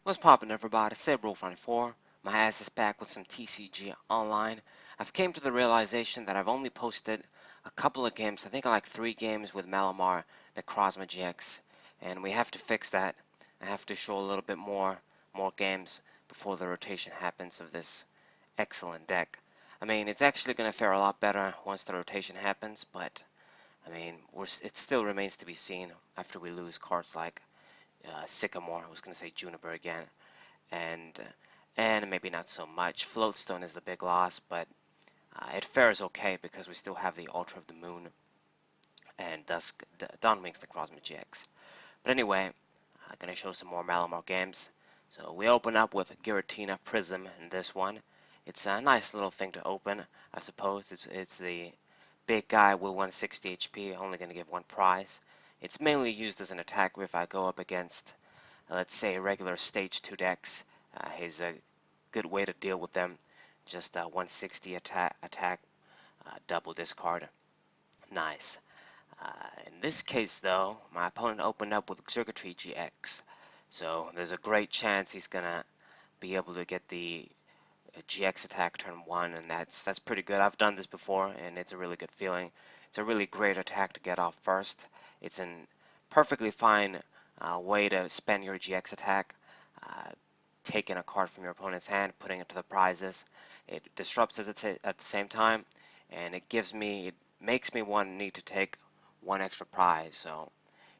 What's poppin', everybody? Rule24. My ass is back with some TCG online. I've came to the realization that I've only posted a couple of games. I think like 3 games with Malamar, Necrozma GX, and we have to fix that. I have to show a little bit more games before the rotation happens of this excellent deck. I mean, it's actually going to fare a lot better once the rotation happens, but I mean, it still remains to be seen after we lose cards like Sycamore. I was going to say Juniper again, and maybe not so much. Floatstone is the big loss, but it fares okay because we still have the Altar of the Moon and Dawnwing's Necrozma GX. But anyway, I'm going to show some more Malamar games. So we open up with Giratina Prism in this one. It's a nice little thing to open, I suppose. It's the big guy with 160 HP, only going to give 1 prize. It's mainly used as an attack if I go up against, let's say, regular stage 2 decks. He's a good way to deal with them. Just 160 attack, double discard. Nice. In this case, though, my opponent opened up with Circuitry GX. So there's a great chance he's going to be able to get the GX attack turn 1, and that's pretty good. I've done this before, and it's a really good feeling. It's a really great attack to get off first. It's a perfectly fine way to spend your GX attack, taking a card from your opponent's hand, putting it to the prizes. It disrupts us at the same time, and it makes me need to take 1 extra prize. So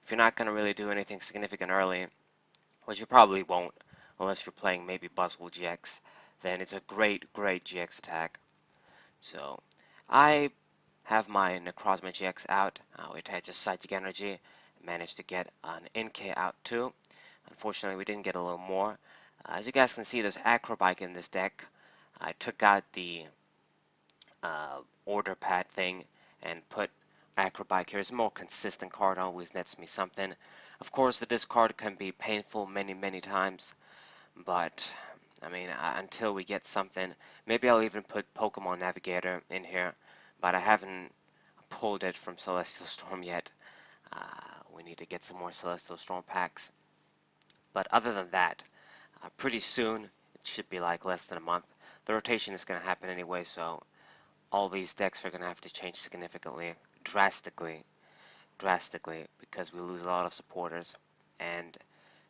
if you're not going to really do anything significant early, which you probably won't unless you're playing maybe Buzzwole GX, then it's a great GX attack. So I have my Necrozma GX out. We attach a Psychic Energy, managed to get an NK out too. Unfortunately, we didn't get a little more. As you guys can see, there's Acrobike in this deck. I took out the order pad thing and put Acrobike here. It's a more consistent card, always nets me something. Of course, the discard can be painful many times, but I mean, until we get something, maybe I'll even put Pokemon Navigator in here, but I haven't pulled it from Celestial Storm yet. We need to get some more Celestial Storm packs. But other than that, pretty soon, it should be like less than a month, the rotation is going to happen anyway, so all these decks are going to have to change significantly, drastically, because we lose a lot of supporters. And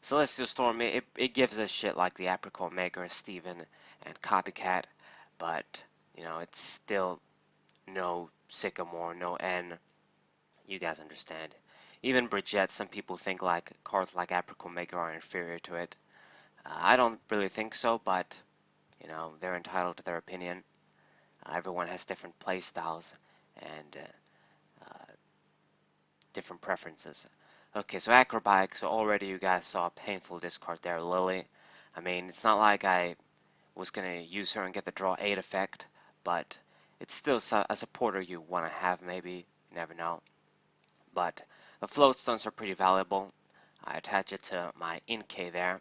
Celestial Storm, it gives us shit like the Apricot Maker, Steven, and Copycat, but, you know, it's still no Sycamore, no N. You guys understand. Even Brigitte, some people think like cards like Apricot Maker are inferior to it. I don't really think so, but, you know, they're entitled to their opinion. Everyone has different play styles and different preferences. Okay, so Acrobike, so already you guys saw a painful discard there, Lily. I mean, it's not like I was going to use her and get the draw 8 effect, but it's still a supporter you want to have, maybe. You never know. But the floatstones are pretty valuable. I attach it to my NK there,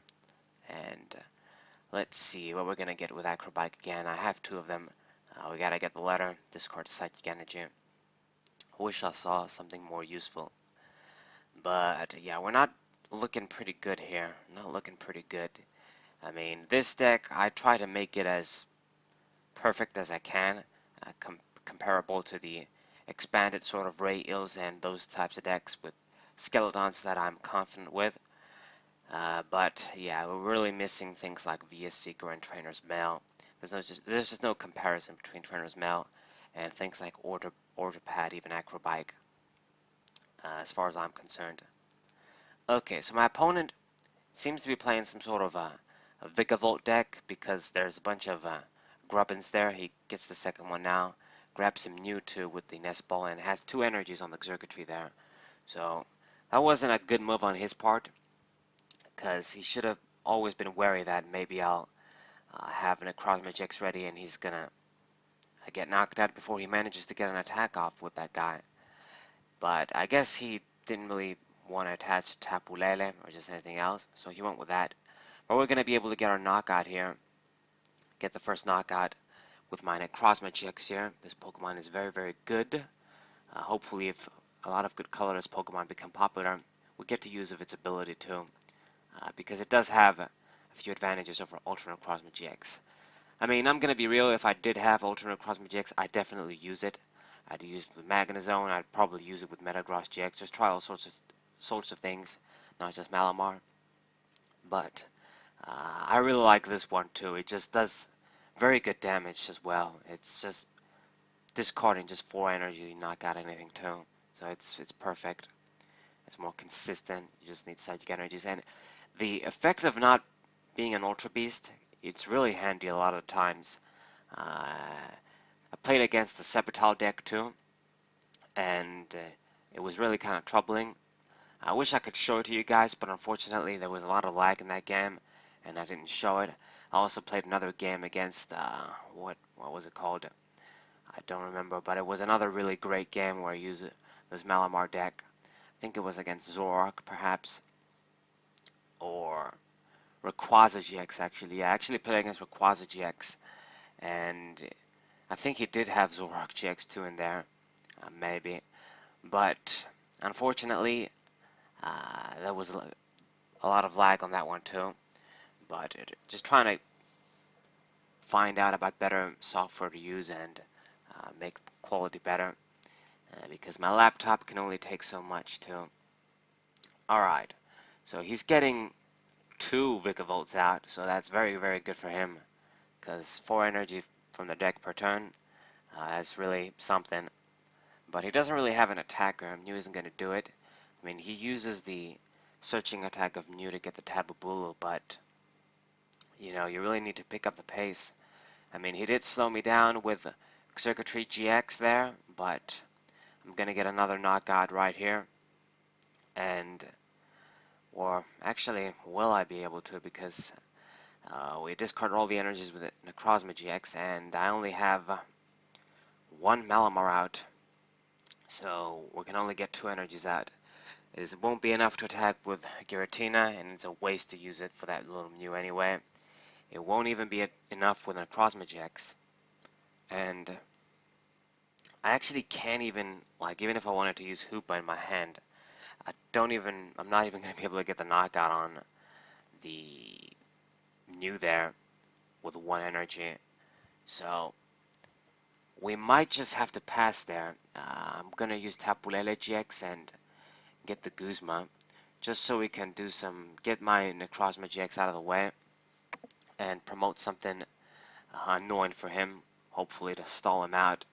and let's see what we're going to get with Acrobike again. I have 2 of them. We got to get the letter, discard Psychic Energy. Wish I saw something more useful. But yeah, we're not looking pretty good here. Not looking pretty good. I mean, this deck, I try to make it as perfect as I can, comparable to the expanded sort of Ray Ills and those types of decks with skeletons that I'm confident with. But yeah, we're really missing things like VS Seeker and Trainer's Mail. There's just no comparison between Trainer's Mail and things like Order Pad, even Acrobike, as far as I'm concerned. Okay, so my opponent seems to be playing some sort of a Vikavolt deck because there's a bunch of Grubbins there. He gets the second one now, grabs some Mewtwo with the Nest Ball, and has 2 energies on the Xurkitree there. So that wasn't a good move on his part, because he should have always been wary that maybe I'll have an Necrozma GX ready and he's gonna get knocked out before he manages to get an attack off with that guy. But I guess he didn't really want to attach Tapu Bulu or just anything else, so he went with that. But we're going to be able to get our knockout here, get the first knockout with my Necrozma GX here. This Pokemon is very good. Hopefully, if a lot of good colorless Pokemon become popular, we get to use of its ability too, because it does have a few advantages over Ultra Necrozma GX. I mean, I'm gonna be real, if I did have Ultra Necrozma GX, I'd definitely use it. I'd use it with Magnezone, I'd probably use it with Metagross GX, just try all sorts of things, not just Malamar. But I really like this one too. It just does very good damage as well. It's just discarding just 4 energy, you knock out anything too. So it's perfect. It's more consistent. You just need psychic energies, and the effect of not being an Ultra Beast, it's really handy a lot of the times. I played against the Sepetile deck too, and it was really kind of troubling. I wish I could show it to you guys, but unfortunately there was a lot of lag in that game, and I didn't show it. I also played another game against, what was it called? I don't remember, but it was another really great game where I used this Malamar deck. I think it was against Zoroark, perhaps, or Rayquaza GX, actually. Yeah, I actually played against Rayquaza GX, and I think he did have Zoroark GX too in there, maybe. But unfortunately, there was a lot of lag on that one too. But just trying to find out about better software to use and make quality better, because my laptop can only take so much too. Alright, so he's getting 2 Vikavolts out, so that's very, very good for him, because 4 energy from the deck per turn is really something. But he doesn't really have an attacker. Mew isn't going to do it. I mean, he uses the searching attack of Mew to get the Tapu Bulu, but you know, you really need to pick up the pace. I mean, he did slow me down with Circuitry GX there, but I'm going to get another knockout right here. And, or actually, will I be able to, because we discarded all the energies with Necrozma GX, and I only have 1 Malamar out. So we can only get 2 energies out. It won't be enough to attack with Giratina, and it's a waste to use it for that little Mew anyway. It won't even be enough with Necrozma GX. And I actually can't even, like, even if I wanted to use Hoopa in my hand, I'm not even going to be able to get the knockout on the Mew there with 1 energy. So we might just have to pass there. I'm going to use Tapu Bulu GX and get the Guzma, just so we can get my Necrozma GX out of the way and promote something annoying for him, hopefully to stall him out.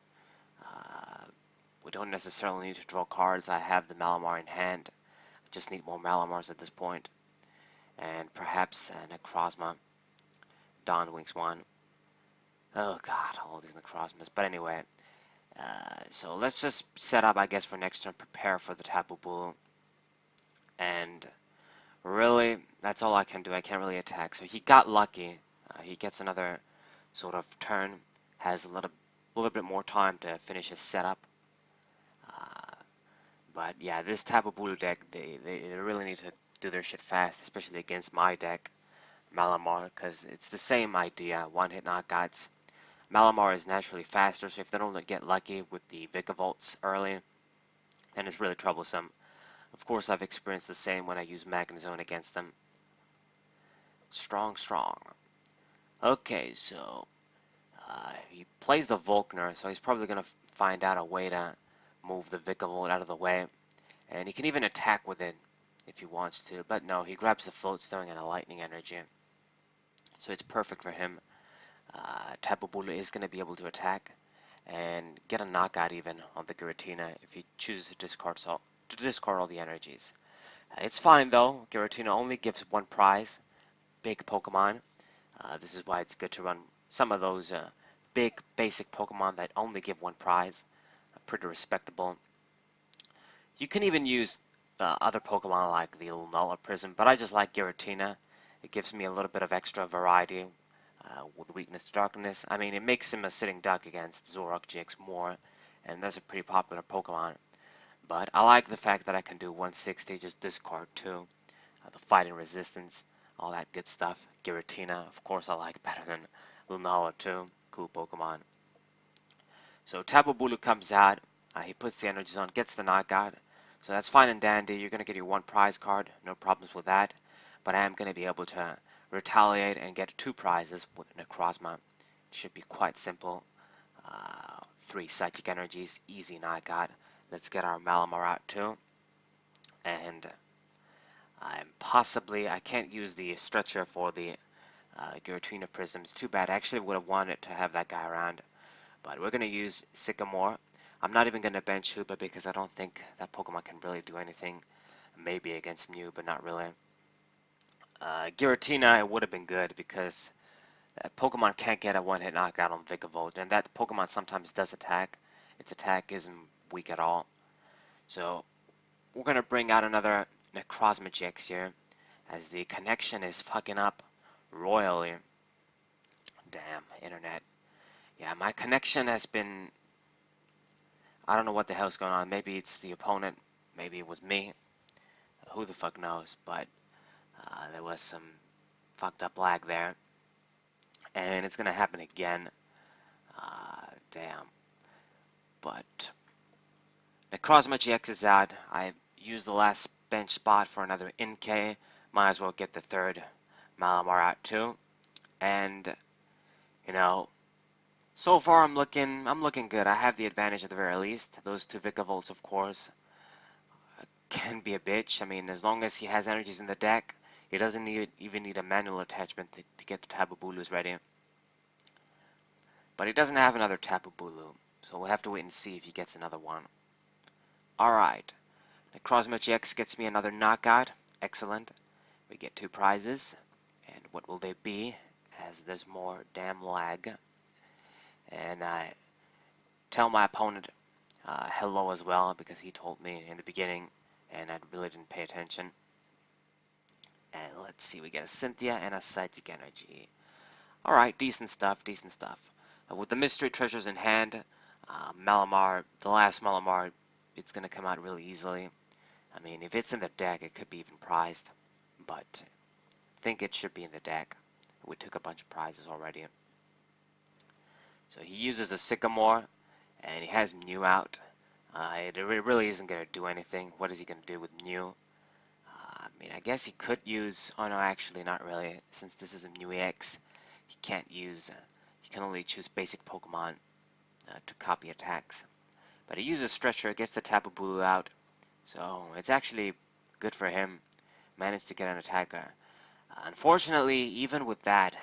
We don't necessarily need to draw cards. I have the Malamar in hand. I just need more Malamars at this point. And perhaps Necrozma. Dawnwings one. Oh god, all these Necrozmas. But anyway, so let's just set up, I guess, for next turn, prepare for the Tapu Bulu. And really, that's all I can do. I can't really attack. So he got lucky. He gets another sort of turn, has a little bit more time to finish his setup. But yeah, this Tapu Bulu deck, they really need to do their shit fast, especially against my deck, Malamar, because it's the same idea, one-hit knockouts. Malamar is naturally faster, so if they don't get lucky with the Vikavolts early, then it's really troublesome. Of course, I've experienced the same when I use Magnezone against them. Strong, strong. Okay, so he plays the Volkner, so he's probably going to find out a way to move the Vikavolt out of the way. And he can even attack with it if he wants to, but no, he grabs the Float Stone and a Lightning Energy. So it's perfect for him. Tapu Bulu is going to be able to attack and get a knockout even on the Giratina if he chooses to discard all the energies. It's fine though. Giratina only gives 1 prize. Big Pokemon. This is why it's good to run some of those big basic Pokemon that only give 1 prize. Pretty respectable. You can even use other Pokemon like the Lunala Prism, but I just like Giratina. It gives me a little bit of extra variety with Weakness to Darkness. I mean, it makes him a sitting duck against Zoroark GX more, and that's a pretty popular Pokemon. But I like the fact that I can do 160, just discard 2. The Fighting Resistance, all that good stuff. Giratina, of course, I like better than Lunala too. Cool Pokemon. So Tapu Bulu comes out. He puts the energies on, gets the knockout. So that's fine and dandy. You're going to get your 1 prize card. No problems with that. But I am going to be able to retaliate and get 2 prizes with Necrozma. It should be quite simple. 3 psychic energies, easy knockout. Let's get our Malamar out too. And I can't use the stretcher for the Giratina Prisms. Too bad. I actually would have wanted to have that guy around. But we're going to use Sycamore. I'm not even going to bench Hoopa because I don't think that Pokemon can really do anything. Maybe against Mew, but not really. Giratina, it would have been good because that Pokemon can't get a one-hit knockout on Vikavolt, and that Pokemon sometimes does attack. Its attack isn't weak at all. So we're going to bring out another Necrozma GX here, as the connection is fucking up royally. Damn, internet. Yeah, my connection has been... I don't know what the hell's going on. Maybe it's the opponent. Maybe it was me. Who the fuck knows? But there was some fucked up lag there. And it's going to happen again. Damn. But Necrozma GX is out. I used the last bench spot for another NK. Might as well get the third Malamar out too. And, you know, so far I'm looking good. I have the advantage at the very least. Those 2 Vikavolts, of course, can be a bitch. I mean, as long as he has energies in the deck, he doesn't even need a manual attachment to get the Tapu Bulus ready. But he doesn't have another Tapu Bulu, so we'll have to wait and see if he gets another one. Alright, Necrozma GX gets me another knockout. Excellent. We get 2 prizes. And what will they be? As there's more damn lag. And I tell my opponent hello as well, because he told me in the beginning and I really didn't pay attention. And let's see, we get a Cynthia and a Psychic Energy. Alright, decent stuff, decent stuff. With the Mystery Treasures in hand, Malamar, the last Malamar, it's going to come out really easily. I mean, if it's in the deck, it could be even prized. But I think it should be in the deck. We took a bunch of prizes already. So he uses a Sycamore, and he has Mew out. It really isn't going to do anything. What is he going to do with Mew? I mean, I guess he could use... Oh, no, actually, not really. Since this is a Mew EX, he can't use... He can only choose basic Pokemon to copy attacks. But he uses Stretcher, gets the Tapu Bulu out. So, it's actually good for him. Managed to get an attacker. Unfortunately, even with that,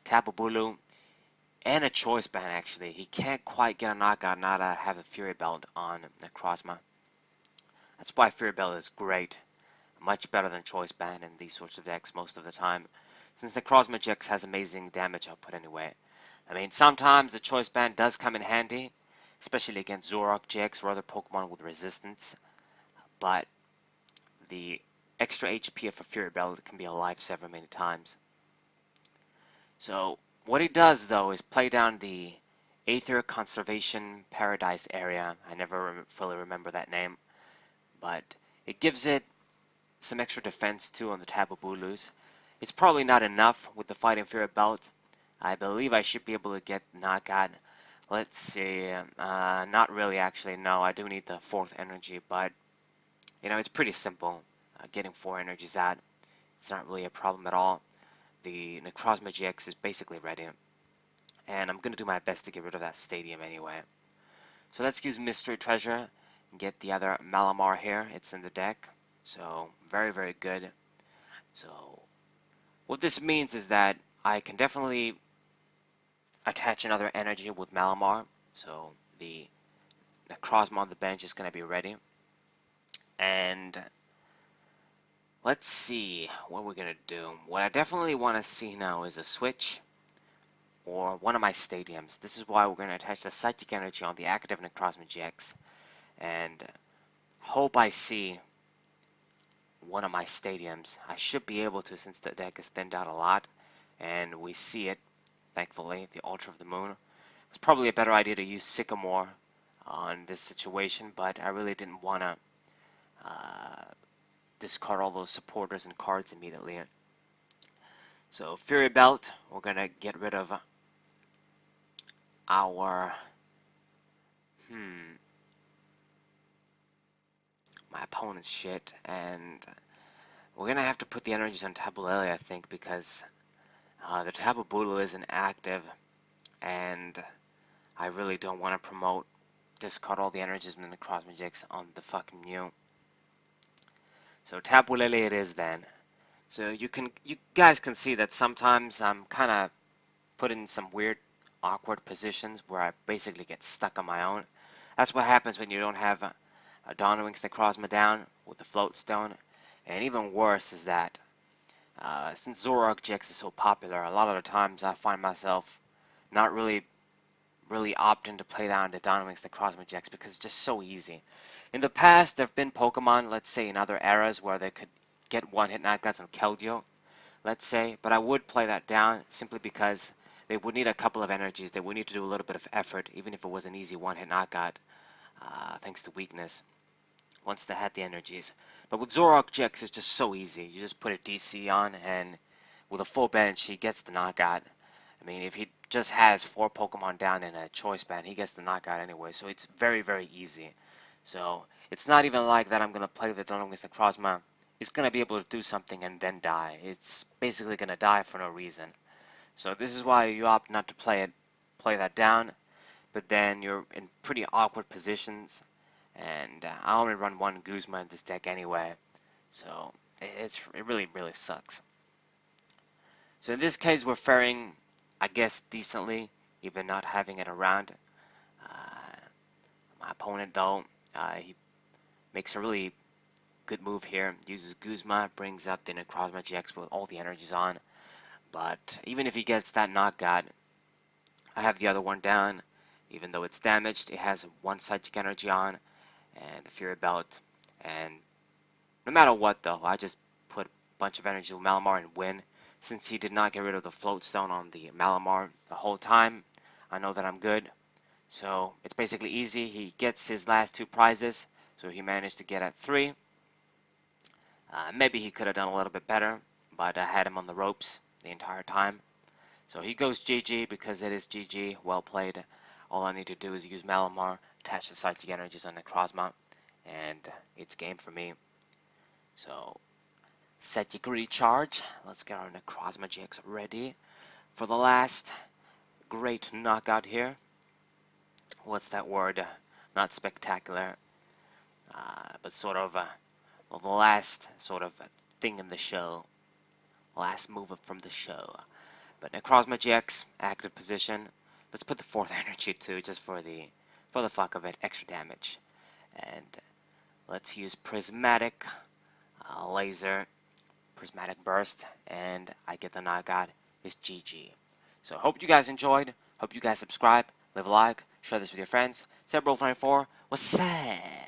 Tapu Bulu... And a choice band, actually. He can't quite get a knockout now that I have a Fury Belt on Necrozma. That's why Fury Belt is great. Much better than choice band in these sorts of decks most of the time. Since Necrozma GX has amazing damage output anyway. I mean, sometimes the choice band does come in handy. Especially against Zoroark GX or other Pokemon with resistance. But the extra HP of a Fury Belt can be a lifesaver many times. So... What he does, though, is play down the Aether Conservation Paradise area. I never fully remember that name. But it gives it some extra defense, too, on the Tapu Bulus. It's probably not enough with the Fighting Fury Belt. I believe I should be able to get Knockout. Let's see. Not really, actually. No, I do need the 4th energy. But, you know, it's pretty simple. Getting 4 energies out. It's not really a problem at all. The Necrozma GX is basically ready. And I'm going to do my best to get rid of that stadium anyway. So let's use Mystery Treasure and get the other Malamar here. It's in the deck. So very, very good. So what this means is that I can definitely attach another energy with Malamar. So the Necrozma on the bench is going to be ready. And... let's see what we're going to do. What I definitely want to see now is a switch or one of my stadiums. This is why we're going to attach the Psychic Energy on the active Necrozma GX. And hope I see one of my stadiums. I should be able to since the deck is thinned out a lot. And we see it, thankfully, the Ultra of the Moon. It's probably a better idea to use Sycamore on this situation, but I really didn't want to discard all those supporters and cards immediately. So Fury Belt, we're going to get rid of our my opponent's shit, and We're gonna have to put the energies on Tapu Bulu, I think, because the Tapu Bulu isn't active, and I really don't want to promote discard all the energies and the Necrozma Jigs on the fucking Mew. So Tapu Bulu it is then. So you guys can see that sometimes I'm kind of put in some weird, awkward positions where I basically get stuck on my own. That's what happens when you don't have a Donwing's Necrozma down with the Float Stone. And even worse is that since Zoroark GX is so popular, a lot of the times I find myself not really opting to play down the Donwing's Necrozma GX because it's just so easy. In the past, there have been Pokemon, let's say in other eras, where they could get one-hit knockouts on Keldeo, let's say, but I would play that down simply because they would need a couple of energies. They would need to do a little bit of effort, even if it was an easy one-hit knockout, thanks to weakness, once they had the energies. But with Zoroark GX, it's just so easy. You just put a DC on, and with a full bench, he gets the knockout. I mean, if he just has 4 Pokemon down in a choice band, he gets the knockout anyway, so it's very, very easy. So it's not even like that I'm going to play the Donwing's Necrozma. It's going to be able to do something and then die. It's basically going to die for no reason. So this is why you opt not to play that down, but then you're in pretty awkward positions, and I only run one Guzma in this deck anyway, so it really, really sucks. So in this case, we're faring, I guess, decently, even not having it around. My opponent, though, he makes a really good move here. Uses Guzma, brings up the Necrozma GX with all the energies on. But even if he gets that knockout, I have the other one down. Even though it's damaged, it has one psychic energy on and the Fury Belt. And no matter what, though, I just put a bunch of energy with Malamar and win. Since he did not get rid of the Float Stone on the Malamar the whole time, I know that I'm good. So it's basically easy. He gets his last 2 prizes, so he managed to get at 3. Maybe he could have done a little bit better, but I had him on the ropes the entire time. So he goes GG because it is GG. Well played. All I need to do is use Malamar, attach the psychic energies on Necrozma, and it's game for me. So set your recharge. Let's get our Necrozma GX ready for the last great knockout here. What's that word? Not spectacular, but sort of well, the last sort of thing in the show. Last move from the show. But Necrozma GX, active position. Let's put the 4th energy too, just for the fuck of it, extra damage. And let's use Prismatic Laser, Prismatic Burst, and I get the knockout. It's GG. So hope you guys enjoyed. Hope you guys subscribe, leave a like, share this with your friends. Sebro94, what's up?